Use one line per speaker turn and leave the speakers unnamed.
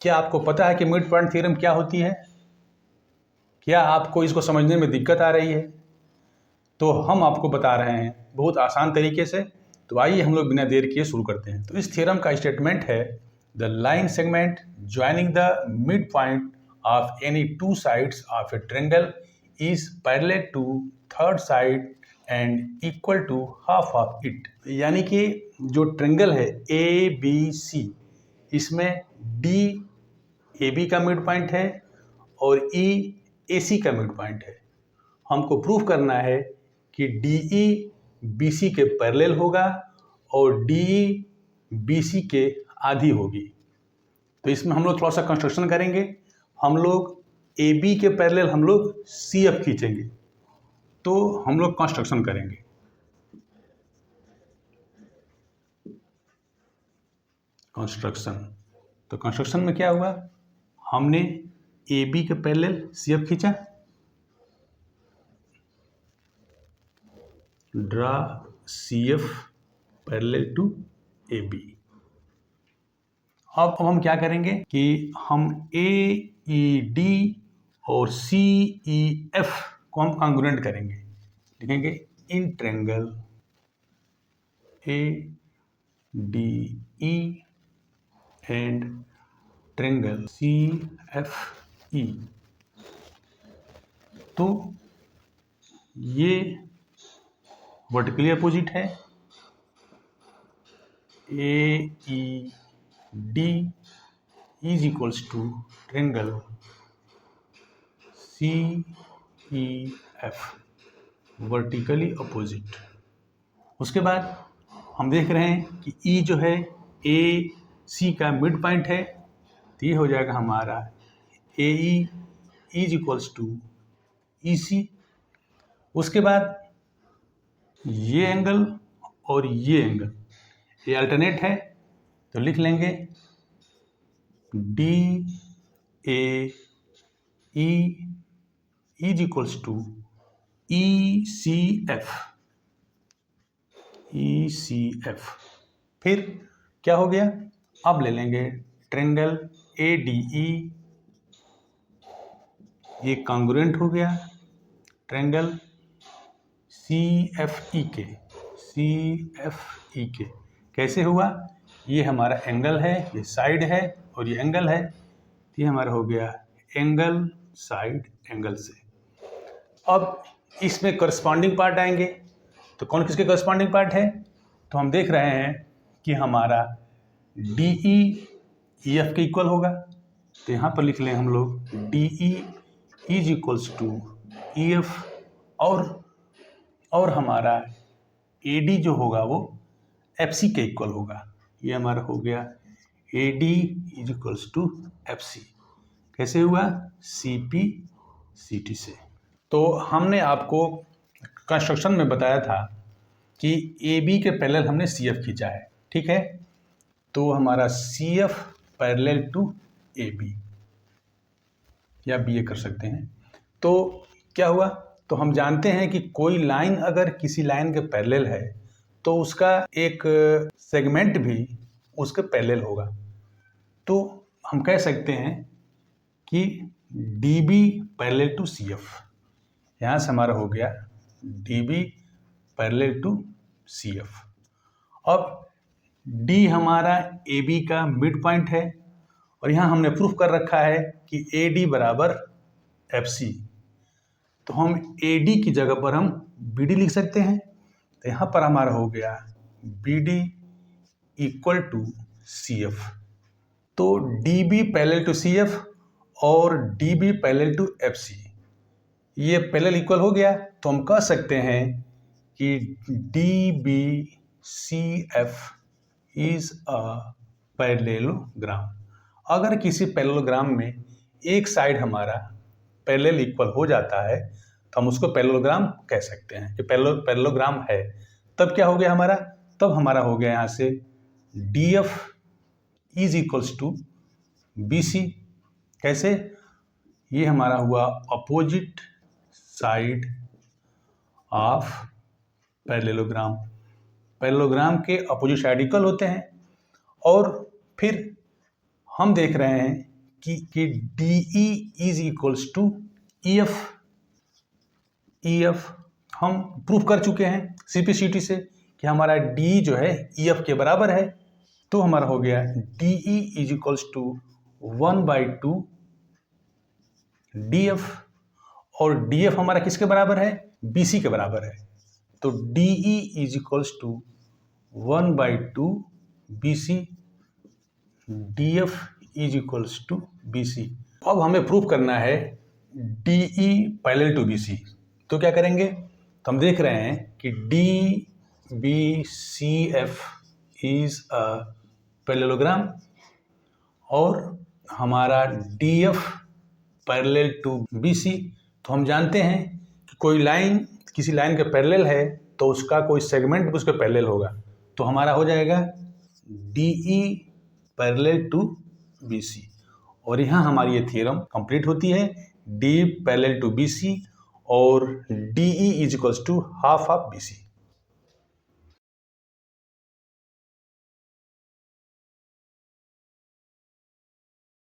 क्या आपको पता है कि मिड पॉइंट थ्योरम क्या होती है? क्या आपको इसको समझने में दिक्कत आ रही है? तो हम आपको बता रहे हैं बहुत आसान तरीके से। तो आइए हम लोग बिना देर किए शुरू करते हैं। तो इस थ्योरम का स्टेटमेंट है, the line segment joining the midpoint of any two sides of a triangle is parallel to third side and equal to half of it. यानी कि जो ट्रायंगल है ABC, इसमें D AB का mid point है और E AC का mid point है। हमको प्रूफ करना है कि DE BC के पैरेलल होगा और DE BC के आधी होगी। तो इसमें हम लोग थोड़ा सा कंस्ट्रक्शन करेंगे। हम लोग AB के पैरेलल हम लोग CF खींचेंगे, तो हम लोग कंस्ट्रक्शन करेंगे। तो कंस्ट्रक्शन में क्या हुआ, हमने AB के पैरेलल CF खींचा, draw CF parallel to AB। अब हम क्या करेंगे कि हम AED और CEF को हम कॉन्ग्रुएंट करेंगे। लिखेंगे in triangle ADE and triangle CFE। तो ये वर्टिकली अपोजिट है, AED is equals to triangle CEF, vertically opposite. उसके बाद हम देख रहे हैं कि E जो है AC का मिड पॉइंट है, तो ये हो जाएगा हमारा AE is equals to EC। उसके बाद ये एंगल और ये एंगल ये अल्टरनेट है, तो लिख लेंगे DAE is equals to ECF। फिर क्या हो गया, अब ले लेंगे ट्रायंगल ADE, ये कॉन्ग्रुएंट हो गया ट्रायंगल CFE के। कैसे हुआ, ये हमारा एंगल है, ये साइड है और ये एंगल है, ये हमारा हो गया एंगल साइड एंगल से। अब इसमें करस्पॉन्डिंग पार्ट आएंगे, तो कौन किसके करस्पॉन्डिंग पार्ट है, तो हम देख रहे हैं कि हमारा DE EF के इक्वल होगा, तो यहाँ पर लिख लें हम लोग DE is equals to EF, और हमारा AD जो होगा वो FC के इक्वल होगा। ये हमारा हो गया AD is equals to FC। कैसे हुआ, CP CT से। तो हमने आपको कंस्ट्रक्शन में बताया था कि AB के पैरेलल हमने CF खींचा है, ठीक है। तो हमारा CF पैरेलल टू AB या BA कर सकते हैं। तो क्या हुआ, तो हम जानते हैं कि कोई लाइन अगर किसी लाइन के पैरेलल है तो उसका एक सेगमेंट भी उसके पैरेलल होगा। तो हम कह सकते हैं कि DB पैरेलल टू CF, यहाँ से हमारा हो गया DB पैरेलल टू CF। अब D हमारा AB का मिड पॉइंट है और यहाँ हमने प्रूफ कर रखा है कि AD बराबर FC, तो हम AD की जगह पर हम BD लिख सकते हैं। तो यहाँ पर हमारा हो गया BD इक्वल टू CF। तो DB पैरेलल टू CF और DB पैरेलल टू FC, ये पैरेलल इक्वल हो गया, तो हम कह सकते हैं कि DBCF इज अ पैरेललोग्राम। अगर किसी पैरेललोग्राम में एक साइड हमारा पैरेलल इक्वल हो जाता है तो हम उसको पैरेललोग्राम कह सकते हैं कि पैरेललोग्राम है। तब क्या हो गया हमारा, तब हमारा हो गया यहाँ से DF is equals to BC। कैसे, ये हमारा हुआ opposite side of parallelogram. Parallelogram के अपोजिट साइड इक्वल होते हैं। और फिर हम देख रहे हैं कि DE is equals to EF। हम प्रूफ कर चुके हैं CPCT से कि हमारा DE जो है EF के बराबर है। तो हमारा हो गया DE is equals to 1/2 DF, और DF हमारा किसके बराबर है? BC के बराबर है। तो DE is equals to 1/2 BC, DF is equals to BC। अब हमें प्रूफ करना है DE पैरेलल टू BC। तो क्या करेंगे? तो हम देख रहे हैं कि DBCF इज अ पैरेललोग्राम और हमारा DF पैरेलल टू BC। तो हम जानते हैं कि कोई लाइन किसी लाइन के पैरेलल है तो उसका कोई सेगमेंट उसके पैरेलल होगा। तो हमारा हो जाएगा DE पैरेलल टू BC, और यहाँ हमारी ये थ्योरम कंप्लीट होती है। DE पैरेलल टू BC और DE is equals to half of BC।